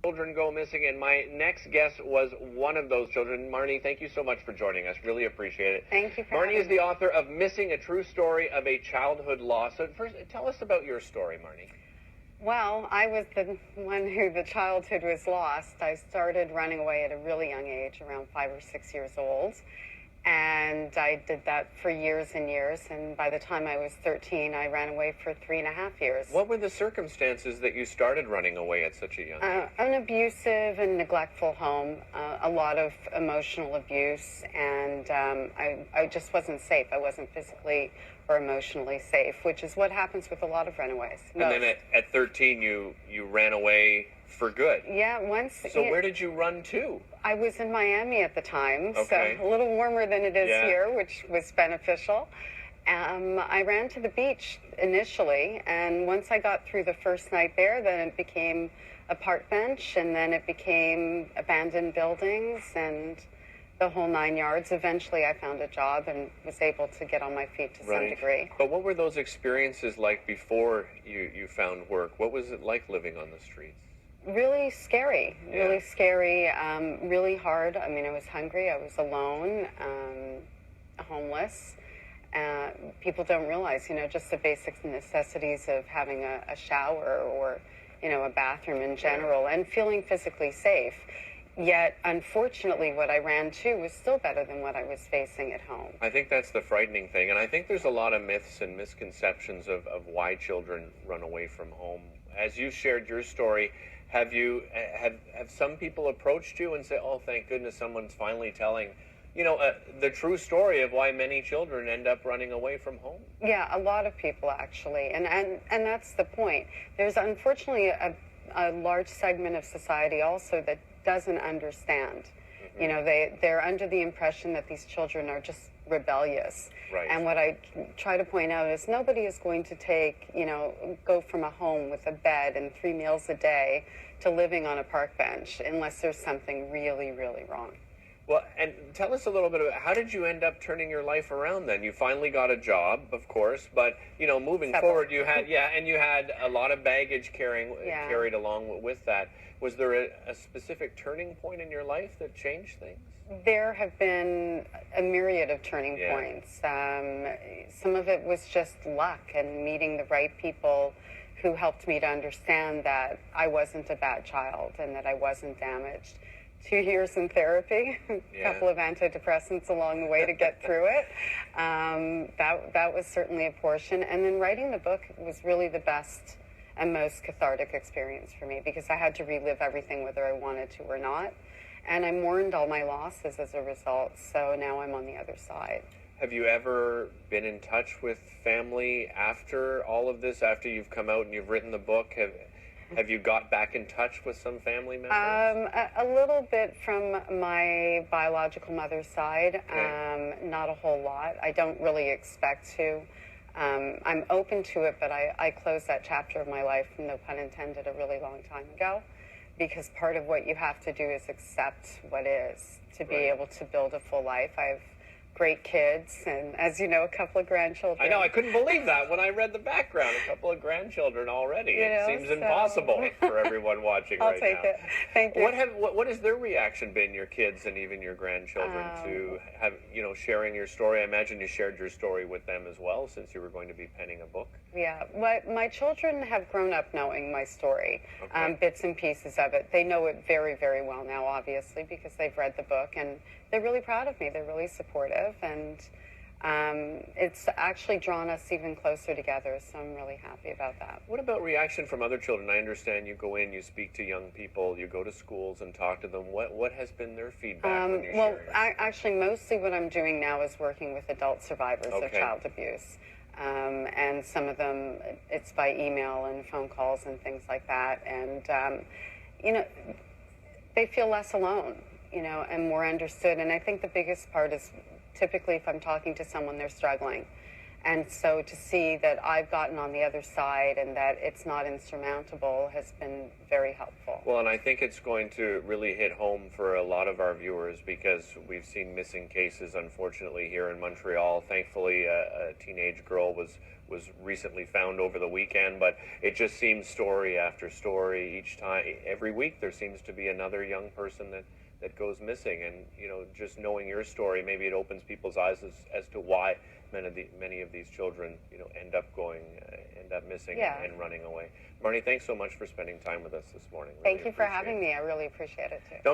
Children go missing, and my next guest was one of those children. Marnie, thank you so much for joining us. Really appreciate it. Thank you for Marnie having is the me. author of Missing, a True Story of a Childhood Loss. So first, tell us about your story, Marnie. Well, I was the one who the childhood was lost. I started running away at a really young age, around 5 or 6 years old. And I did that for years and years. And by the time I was 13, I ran away for 3.5 years. What were the circumstances that you started running away at such a young age? An abusive and neglectful home, a lot of emotional abuse, and I just wasn't safe. I wasn't physically or emotionally safe, which is what happens with a lot of runaways. And then at 13, you ran away for good. Yeah, once. So where did you run to? I was in Miami at the time, Okay. so a little warmer than it is Yeah. here, which was beneficial. I ran to the beach initially, and once I got through the first night there, then it became a park bench, and then it became abandoned buildings, and the whole 9 yards. Eventually, I found a job and was able to get on my feet to some degree. But what were those experiences like before you found work? What was it like living on the streets? Really scary, Yeah. really scary, really hard. I mean, I was hungry, I was alone, homeless. People don't realize, just the basic necessities of having a shower or, a bathroom in general, and feeling physically safe. Yet, unfortunately, what I ran to was still better than what I was facing at home. I think that's the frightening thing, and I think there's a lot of myths and misconceptions of why children run away from home. As you shared your story, have some people approached you and said, "Oh, thank goodness, someone's finally telling, the true story of why many children end up running away from home"? Yeah, a lot of people actually, and that's the point. There's unfortunately a large segment of society also that doesn't understand. Mm-hmm. They're under the impression that these children are just rebellious. Right. And what I try to point out is nobody is going to go from a home with a bed and 3 meals a day to living on a park bench unless there's something really, really wrong. Well, and tell us a little bit about how did you end up turning your life around then? You finally got a job, of course, but moving forward, you had a lot of baggage carried along with that. Was there a specific turning point in your life that changed things? There have been a myriad of turning points. Some of it was just luck and meeting the right people who helped me to understand that I wasn't a bad child and that I wasn't damaged. 2 years in therapy, a couple of antidepressants along the way to get through it. That was certainly a portion. And then writing the book was really the best and most cathartic experience for me because I had to relive everything whether I wanted to or not. And I mourned all my losses as a result, so now I'm on the other side. Have you ever been in touch with family after all of this, after you've come out and you've written the book? Have you got back in touch with some family members? A little bit from my biological mother's side, not a whole lot. I don't really expect to. I'm open to it, but I closed that chapter of my life, no pun intended, a really long time ago, because part of what you have to do is accept what is to be able to build a full life. I have great kids, and as you know, a couple of grandchildren. I know, I couldn't believe that when I read the background. A couple of grandchildren already. It seems impossible for everyone watching right now. I'll take it. Thank you. What has their reaction been, your kids and even your grandchildren, to have sharing your story? I imagine you shared your story with them as well, since you were going to be penning a book. Yeah, my children have grown up knowing my story, bits and pieces of it. They know it very, very well now, obviously, because they've read the book, and they're really proud of me. They're really supportive, and it's actually drawn us even closer together, so I'm really happy about that. What about reaction from other children? I understand you go in, you speak to young people, you go to schools and talk to them. What has been their feedback when you're sharing? Actually, mostly what I'm doing now is working with adult survivors of child abuse. And some of them, it's by email and phone calls and things like that. And, they feel less alone, and more understood. And I think the biggest part is typically if I'm talking to someone, they're struggling. And so to see that I've gotten on the other side and that it's not insurmountable has been very helpful. Well, and I think it's going to really hit home for a lot of our viewers because we've seen missing cases, unfortunately, here in Montreal. Thankfully, a teenage girl was recently found over the weekend, but it just seems story after story each time. Every week there seems to be another young person that goes missing. And, you know, just knowing your story, maybe it opens people's eyes as to why many of these children, you know, end up missing and running away. Marnie, thanks so much for spending time with us this morning. Thank you for having me. I really appreciate it too. Don't